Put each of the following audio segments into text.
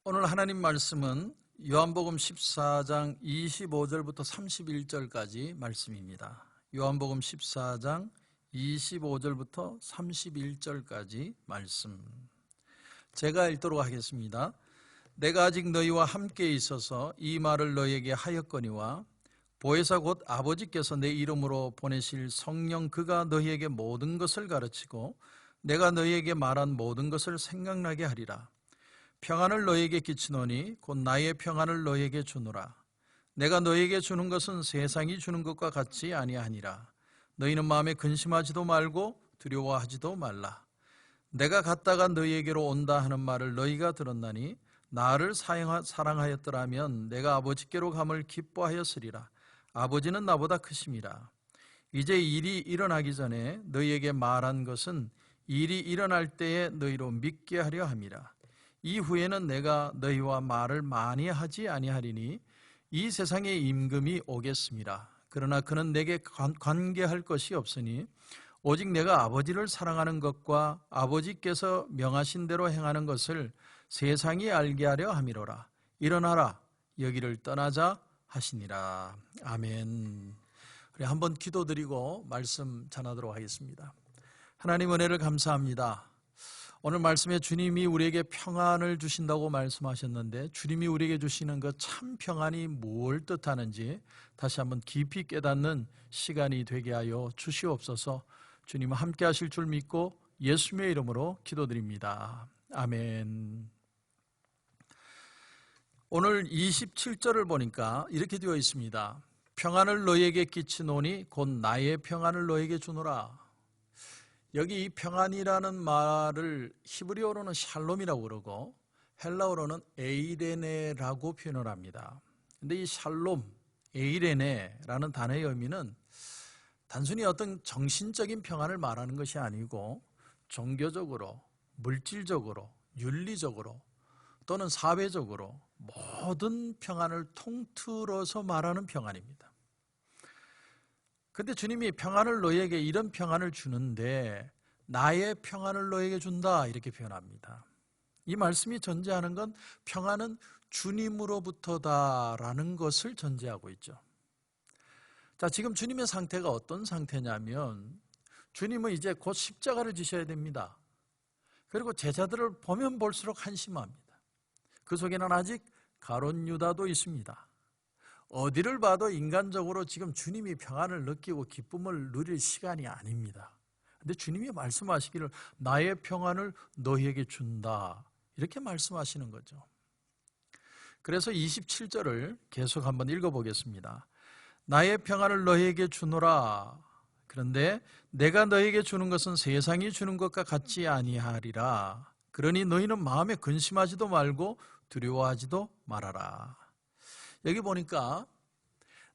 오늘 하나님 말씀은 요한복음 14장 25절부터 31절까지 말씀입니다. 요한복음 14장 25절부터 31절까지 말씀. 제가 읽도록 하겠습니다. 내가 아직 너희와 함께 있어서 이 말을 너희에게 하였거니와 보혜사 곧 아버지께서 내 이름으로 보내실 성령 그가 너희에게 모든 것을 가르치고 내가 너희에게 말한 모든 것을 생각나게 하리라. 평안을 너희에게 끼치노니 곧 나의 평안을 너희에게 주노라. 내가 너희에게 주는 것은 세상이 주는 것과 같지 아니하니라. 너희는 마음에 근심하지도 말고 두려워하지도 말라. 내가 갔다가 너희에게로 온다 하는 말을 너희가 들었나니 나를 사랑하였더라면 내가 아버지께로 감을 기뻐하였으리라. 아버지는 나보다 크심이라. 이제 일이 일어나기 전에 너희에게 말한 것은 일이 일어날 때에 너희로 믿게 하려 함이라. 이후에는 내가 너희와 말을 많이 하지 아니하리니 이 세상의 임금이 오겠습니다. 그러나 그는 내게 관계할 것이 없으니 오직 내가 아버지를 사랑하는 것과 아버지께서 명하신 대로 행하는 것을 세상이 알게 하려 함이로라. 일어나라 여기를 떠나자 하시니라. 아멘. 우리 한번 기도드리고 말씀 전하도록 하겠습니다. 하나님 은혜를 감사합니다. 오늘 말씀에 주님이 우리에게 평안을 주신다고 말씀하셨는데 주님이 우리에게 주시는 그 참 평안이 뭘 뜻하는지 다시 한번 깊이 깨닫는 시간이 되게 하여 주시옵소서. 주님은 함께 하실 줄 믿고 예수님의 이름으로 기도드립니다. 아멘. 오늘 27절을 보니까 이렇게 되어 있습니다. 평안을 너희에게 끼치노니 곧 나의 평안을 너희에게 주노라. 여기 이 평안이라는 말을 히브리어로는 샬롬이라고 그러고 헬라어로는 에이레네라고 표현을 합니다. 그런데 이 샬롬, 에이레네라는 단어의 의미는 단순히 어떤 정신적인 평안을 말하는 것이 아니고 종교적으로, 물질적으로, 윤리적으로 또는 사회적으로 모든 평안을 통틀어서 말하는 평안입니다. 근데 주님이 평안을 너희에게 이런 평안을 주는데 나의 평안을 너희에게 준다 이렇게 표현합니다. 이 말씀이 전제하는 건 평안은 주님으로부터다라는 것을 전제하고 있죠. 자, 지금 주님의 상태가 어떤 상태냐면 주님은 이제 곧 십자가를 지셔야 됩니다. 그리고 제자들을 보면 볼수록 한심합니다. 그 속에는 아직 가룟 유다도 있습니다. 어디를 봐도 인간적으로 지금 주님이 평안을 느끼고 기쁨을 누릴 시간이 아닙니다. 그런데 주님이 말씀하시기를 나의 평안을 너희에게 준다 이렇게 말씀하시는 거죠. 그래서 27절을 계속 한번 읽어보겠습니다. 나의 평안을 너희에게 주노라. 그런데 내가 너희에게 주는 것은 세상이 주는 것과 같지 아니하리라. 그러니 너희는 마음에 근심하지도 말고 두려워하지도 말아라. 여기 보니까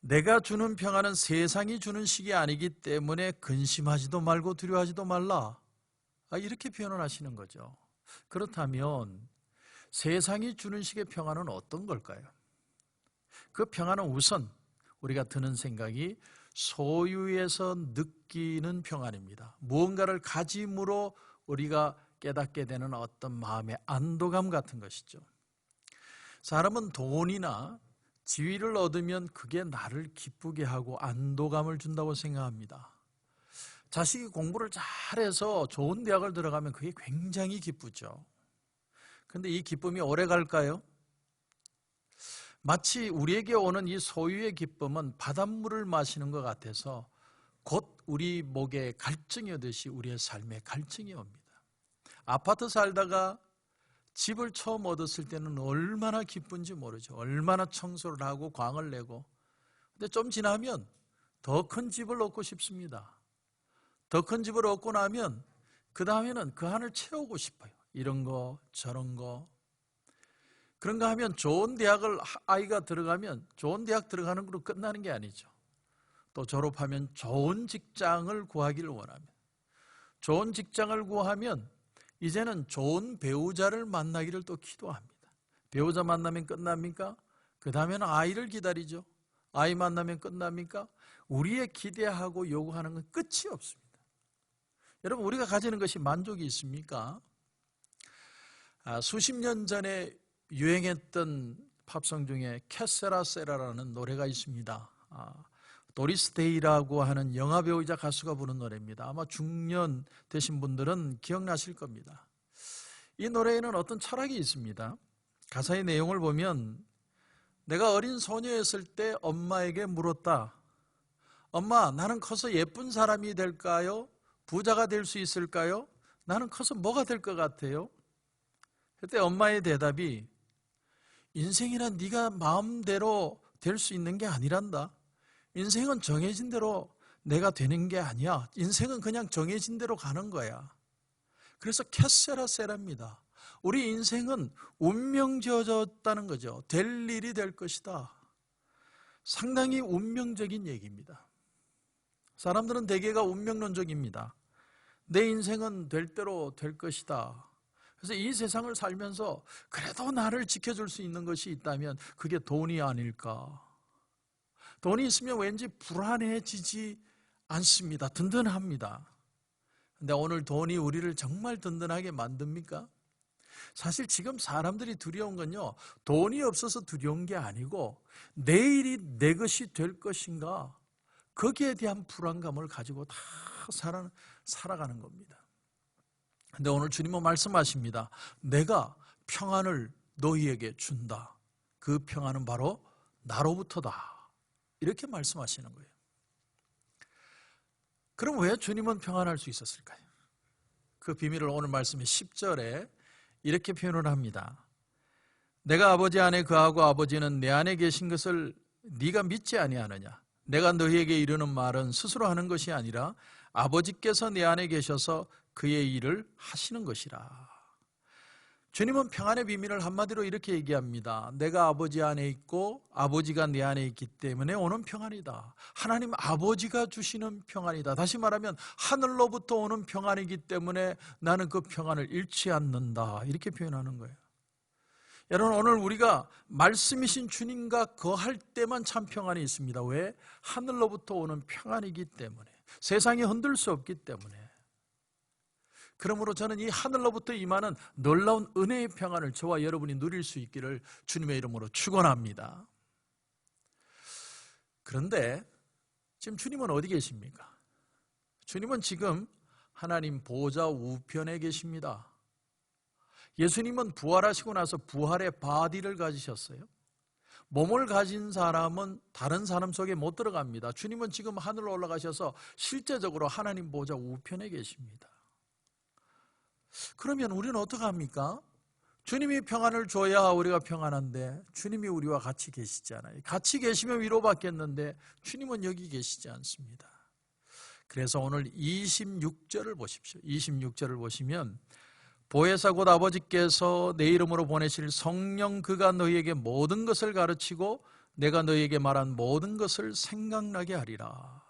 내가 주는 평안은 세상이 주는 식이 아니기 때문에 근심하지도 말고 두려워하지도 말라. 이렇게 표현을 하시는 거죠. 그렇다면 세상이 주는 식의 평안은 어떤 걸까요? 그 평안은 우선 우리가 드는 생각이 소유에서 느끼는 평안입니다. 무언가를 가짐으로 우리가 깨닫게 되는 어떤 마음의 안도감 같은 것이죠. 사람은 돈이나 지위를 얻으면 그게 나를 기쁘게 하고 안도감을 준다고 생각합니다. 자식이 공부를 잘해서 좋은 대학을 들어가면 그게 굉장히 기쁘죠. 그런데 이 기쁨이 오래 갈까요? 마치 우리에게 오는 이 소유의 기쁨은 바닷물을 마시는 것 같아서 곧 우리 목에 갈증이 오듯이 우리의 삶에 갈증이 옵니다. 아파트 살다가 집을 처음 얻었을 때는 얼마나 기쁜지 모르죠. 얼마나 청소를 하고 광을 내고. 근데 좀 지나면 더 큰 집을 얻고 싶습니다. 더 큰 집을 얻고 나면 그 다음에는 그 안을 채우고 싶어요. 이런 거 저런 거. 그런가 하면 좋은 대학을 아이가 들어가면 좋은 대학 들어가는 걸로 끝나는 게 아니죠. 또 졸업하면 좋은 직장을 구하기를 원합니다. 좋은 직장을 구하면 이제는 좋은 배우자를 만나기를 또 기도합니다. 배우자 만나면 끝납니까? 그 다음에는 아이를 기다리죠. 아이 만나면 끝납니까? 우리의 기대하고 요구하는 건 끝이 없습니다. 여러분, 우리가 가지는 것이 만족이 있습니까? 수십 년 전에 유행했던 팝송 중에 캐세라 세라라는 노래가 있습니다. 도리스 데이라고 하는 영화배우이자 가수가 부른 노래입니다. 아마 중년 되신 분들은 기억나실 겁니다. 이 노래에는 어떤 철학이 있습니다. 가사의 내용을 보면 내가 어린 소녀였을 때 엄마에게 물었다. 엄마, 나는 커서 예쁜 사람이 될까요? 부자가 될 수 있을까요? 나는 커서 뭐가 될 것 같아요? 그때 엄마의 대답이 인생이란 네가 마음대로 될 수 있는 게 아니란다. 인생은 정해진 대로 내가 되는 게 아니야. 인생은 그냥 정해진 대로 가는 거야. 그래서 캐세라 세라입니다. 우리 인생은 운명 지어졌다는 거죠. 될 일이 될 것이다. 상당히 운명적인 얘기입니다. 사람들은 대개가 운명론적입니다. 내 인생은 될 대로 될 것이다. 그래서 이 세상을 살면서 그래도 나를 지켜줄 수 있는 것이 있다면 그게 돈이 아닐까. 돈이 있으면 왠지 불안해지지 않습니다. 든든합니다. 근데 오늘 돈이 우리를 정말 든든하게 만듭니까? 사실 지금 사람들이 두려운 건요, 돈이 없어서 두려운 게 아니고 내일이 내 것이 될 것인가, 거기에 대한 불안감을 가지고 다 살아가는 겁니다. 근데 오늘 주님은 말씀하십니다. 내가 평안을 너희에게 준다. 그 평안은 바로 나로부터다. 이렇게 말씀하시는 거예요. 그럼 왜 주님은 평안할 수 있었을까요? 그 비밀을 오늘 말씀의 10절에 이렇게 표현을 합니다. 내가 아버지 안에 거하고 아버지는 내 안에 계신 것을 네가 믿지 아니하느냐? 내가 너희에게 이르는 말은 스스로 하는 것이 아니라 아버지께서 내 안에 계셔서 그의 일을 하시는 것이라. 주님은 평안의 비밀을 한마디로 이렇게 얘기합니다. 내가 아버지 안에 있고 아버지가 내 안에 있기 때문에 오는 평안이다. 하나님 아버지가 주시는 평안이다. 다시 말하면 하늘로부터 오는 평안이기 때문에 나는 그 평안을 잃지 않는다. 이렇게 표현하는 거예요. 여러분, 오늘 우리가 말씀이신 주님과 거할 때만 참 평안이 있습니다. 왜? 하늘로부터 오는 평안이기 때문에, 세상이 흔들 수 없기 때문에. 그러므로 저는 이 하늘로부터 임하는 놀라운 은혜의 평안을 저와 여러분이 누릴 수 있기를 주님의 이름으로 축원합니다. 그런데 지금 주님은 어디 계십니까? 주님은 지금 하나님 보좌 우편에 계십니다. 예수님은 부활하시고 나서 부활의 바디를 가지셨어요. 몸을 가진 사람은 다른 사람 속에 못 들어갑니다. 주님은 지금 하늘로 올라가셔서 실제적으로 하나님 보좌 우편에 계십니다. 그러면 우리는 어떡합니까? 주님이 평안을 줘야 우리가 평안한데 주님이 우리와 같이 계시잖아요. 같이 계시면 위로받겠는데 주님은 여기 계시지 않습니다. 그래서 오늘 26절을 보십시오. 26절을 보시면 보혜사 곧 아버지께서 내 이름으로 보내실 성령 그가 너희에게 모든 것을 가르치고 내가 너희에게 말한 모든 것을 생각나게 하리라.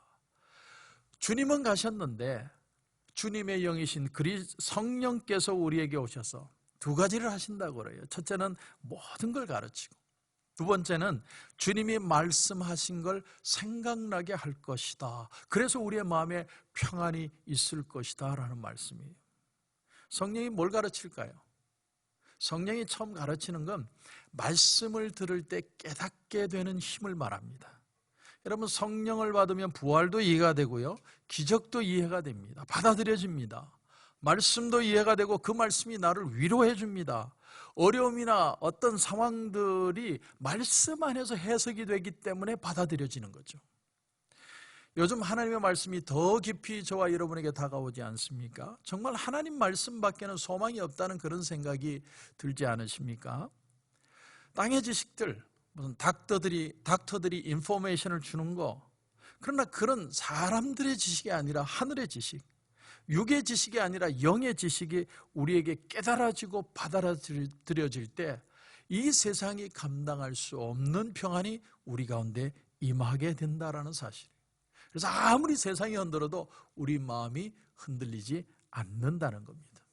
주님은 가셨는데 주님의 영이신 성령께서 우리에게 오셔서 두 가지를 하신다고 그래요. 첫째는 모든 걸 가르치고, 두 번째는 주님이 말씀하신 걸 생각나게 할 것이다. 그래서 우리의 마음에 평안이 있을 것이다 라는 말씀이에요. 성령이 뭘 가르칠까요? 성령이 처음 가르치는 건 말씀을 들을 때 깨닫게 되는 힘을 말합니다. 여러분, 성령을 받으면 부활도 이해가 되고요, 기적도 이해가 됩니다. 받아들여집니다. 말씀도 이해가 되고 그 말씀이 나를 위로해 줍니다. 어려움이나 어떤 상황들이 말씀 안에서 해석이 되기 때문에 받아들여지는 거죠. 요즘 하나님의 말씀이 더 깊이 저와 여러분에게 다가오지 않습니까? 정말 하나님 말씀밖에는 소망이 없다는 그런 생각이 들지 않으십니까? 땅의 지식들, 무슨 닥터들이 인포메이션을 주는 거, 그러나 그런 사람들의 지식이 아니라 하늘의 지식, 육의 지식이 아니라 영의 지식이 우리에게 깨달아지고 받아들여질 때 이 세상이 감당할 수 없는 평안이 우리 가운데 임하게 된다라는 사실. 그래서 아무리 세상이 흔들어도 우리 마음이 흔들리지 않는다는 겁니다.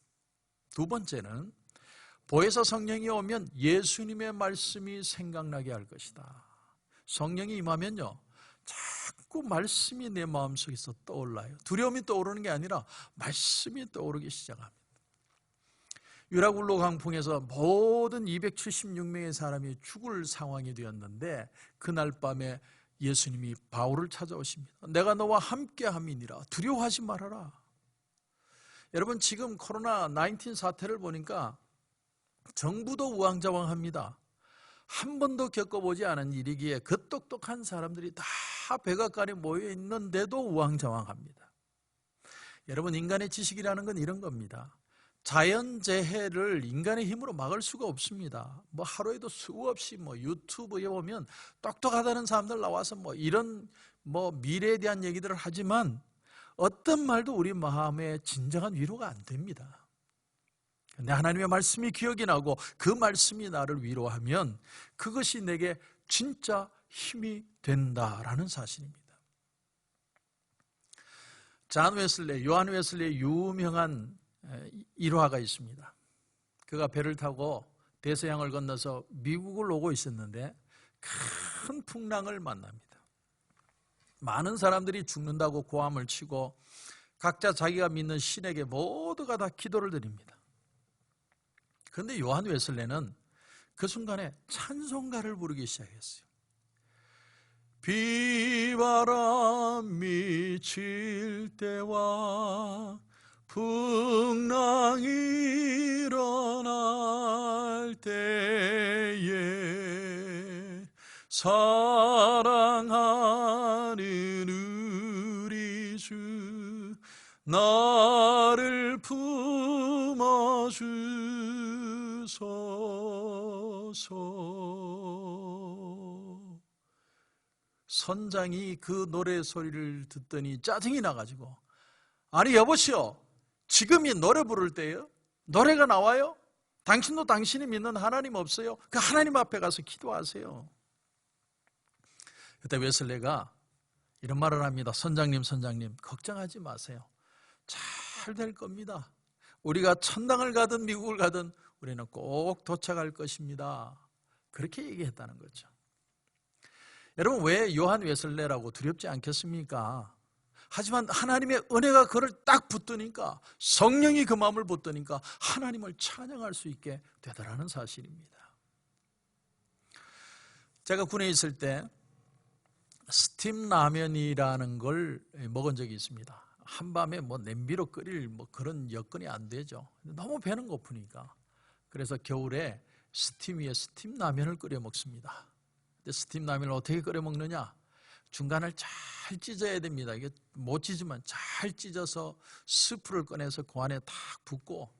두 번째는 보혜사 성령이 오면 예수님의 말씀이 생각나게 할 것이다. 성령이 임하면요, 자꾸 말씀이 내 마음속에서 떠올라요. 두려움이 떠오르는 게 아니라 말씀이 떠오르기 시작합니다. 유라굴로 강풍에서 모든 276명의 사람이 죽을 상황이 되었는데 그날 밤에 예수님이 바울을 찾아오십니다. 내가 너와 함께함이니라. 두려워하지 말아라. 여러분, 지금 코로나19 사태를 보니까 정부도 우왕좌왕합니다. 한 번도 겪어보지 않은 일이기에 그 똑똑한 사람들이 다 백악관에 모여 있는데도 우왕좌왕합니다. 여러분, 인간의 지식이라는 건 이런 겁니다. 자연재해를 인간의 힘으로 막을 수가 없습니다. 하루에도 수없이 유튜브에 보면 똑똑하다는 사람들 나와서 이런 미래에 대한 얘기들을 하지만 어떤 말도 우리 마음에 진정한 위로가 안 됩니다. 근데 하나님의 말씀이 기억이 나고 그 말씀이 나를 위로하면 그것이 내게 진짜 힘이 된다라는 사실입니다. 요한 웨슬리의 유명한 일화가 있습니다. 그가 배를 타고 대서양을 건너서 미국을 오고 있었는데 큰 풍랑을 만납니다. 많은 사람들이 죽는다고 고함을 치고 각자 자기가 믿는 신에게 모두가 다 기도를 드립니다. 그런데 요한 웨슬리는 그 순간에 찬송가를 부르기 시작했어요. 비바람이 칠 때와 풍랑이 일어날 때에 사랑하는 우리 주 나를 품어주소서. 선장이 그 노래 소리를 듣더니 짜증이 나가지고, 아니 여보시오, 지금이 노래 부를 때예요? 노래가 나와요? 당신도 당신이 믿는 하나님 없어요? 그 하나님 앞에 가서 기도하세요. 그때 웨슬리가 이런 말을 합니다. 선장님 걱정하지 마세요. 잘 될 겁니다. 우리가 천당을 가든 미국을 가든 우리는 꼭 도착할 것입니다. 그렇게 얘기했다는 거죠. 여러분, 왜 요한 웨슬리라고 두렵지 않겠습니까? 하지만 하나님의 은혜가 그를 딱 붙드니까, 성령이 그 마음을 붙드니까 하나님을 찬양할 수 있게 되더라는 사실입니다. 제가 군에 있을 때 스팀 라면이라는 걸 먹은 적이 있습니다. 한밤에 냄비로 끓일 그런 여건이 안 되죠. 너무 배는 고프니까. 그래서 겨울에 스팀 위에 스팀 라면을 끓여 먹습니다. 근데 스팀 라면을 어떻게 끓여 먹느냐? 중간을 잘 찢어야 됩니다. 이게 못 찢으면 잘 찢어서 스프를 꺼내서 그 안에 탁 붓고,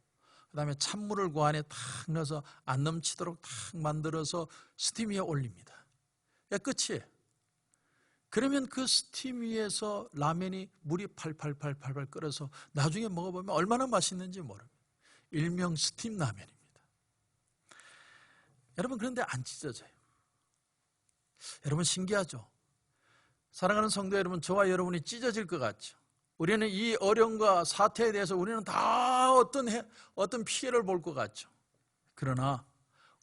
그 다음에 찬물을 그 안에 탁 넣어서 안 넘치도록 탁 만들어서 스팀 위에 올립니다. 끝이에요. 그러면 그 스팀 위에서 라면이 물이 팔팔 끓어서 나중에 먹어보면 얼마나 맛있는지 모릅니다. 일명 스팀 라면입니다. 여러분, 그런데 안 찢어져요. 여러분, 신기하죠? 사랑하는 성도 여러분, 저와 여러분이 찢어질 것 같죠? 우리는 이 어려움과 사태에 대해서 우리는 다 어떤 피해를 볼 것 같죠? 그러나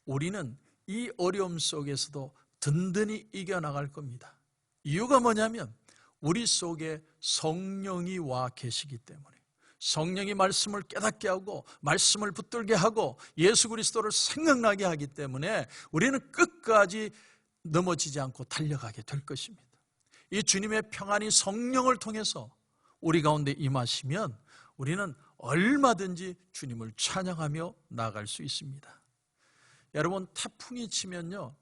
우리는 이 어려움 속에서도 든든히 이겨나갈 겁니다. 이유가 뭐냐면 우리 속에 성령이 와 계시기 때문에, 성령이 말씀을 깨닫게 하고 말씀을 붙들게 하고 예수 그리스도를 생각나게 하기 때문에 우리는 끝까지 넘어지지 않고 달려가게 될 것입니다. 이 주님의 평안이 성령을 통해서 우리 가운데 임하시면 우리는 얼마든지 주님을 찬양하며 나아갈 수 있습니다. 여러분, 태풍이 치면요,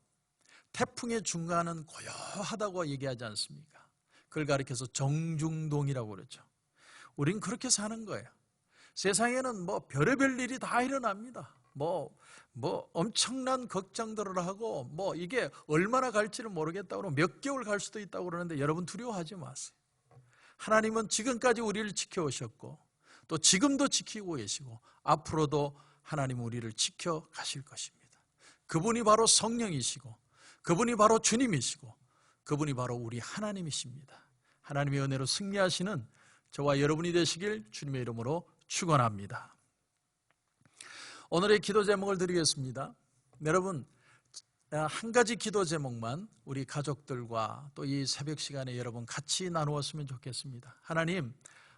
태풍의 중간은 고요하다고 얘기하지 않습니까? 그걸 가리켜서 정중동이라고 그러죠. 우린 그렇게 사는 거예요. 세상에는 별의별 일이 다 일어납니다. 엄청난 걱정들을 하고 이게 얼마나 갈지를 모르겠다고 몇 개월 갈 수도 있다고 그러는데 여러분, 두려워하지 마세요. 하나님은 지금까지 우리를 지켜오셨고 또 지금도 지키고 계시고 앞으로도 하나님은 우리를 지켜가실 것입니다. 그분이 바로 성령이시고 그분이 바로 주님이시고 그분이 바로 우리 하나님이십니다. 하나님의 은혜로 승리하시는 저와 여러분이 되시길 주님의 이름으로 축원합니다. 오늘의 기도 제목을 드리겠습니다. 여러분, 한 가지 기도 제목만 우리 가족들과 또 이 새벽 시간에 여러분 같이 나누었으면 좋겠습니다. 하나님,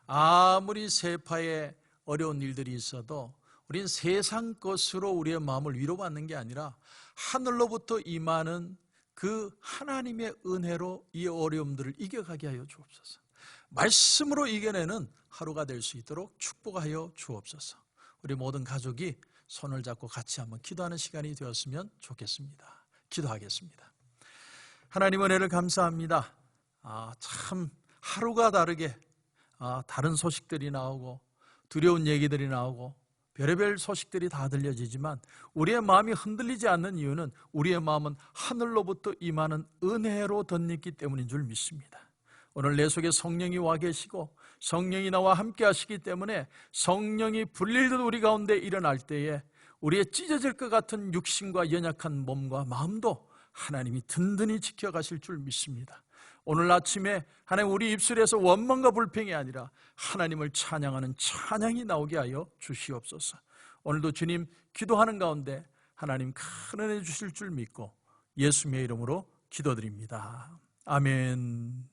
아무리 세파에 어려운 일들이 있어도 우린 세상 것으로 우리의 마음을 위로받는 게 아니라 하늘로부터 임하는 그 하나님의 은혜로 이 어려움들을 이겨가게 하여 주옵소서. 말씀으로 이겨내는 하루가 될 수 있도록 축복하여 주옵소서. 우리 모든 가족이 손을 잡고 같이 한번 기도하는 시간이 되었으면 좋겠습니다. 기도하겠습니다. 하나님 은혜를 감사합니다. 참 하루가 다르게 다른 소식들이 나오고 두려운 얘기들이 나오고 별의별 소식들이 다 들려지지만 우리의 마음이 흔들리지 않는 이유는 우리의 마음은 하늘로부터 임하는 은혜로 덧입기 때문인 줄 믿습니다. 오늘 내 속에 성령이 와 계시고 성령이 나와 함께 하시기 때문에 성령이 불릴듯 우리 가운데 일어날 때에 우리의 찢어질 것 같은 육신과 연약한 몸과 마음도 하나님이 든든히 지켜가실 줄 믿습니다. 오늘 아침에 하나님 우리 입술에서 원망과 불평이 아니라 하나님을 찬양하는 찬양이 나오게 하여 주시옵소서. 오늘도 주님 기도하는 가운데 하나님 큰 은혜 주실 줄 믿고 예수님의 이름으로 기도드립니다. 아멘.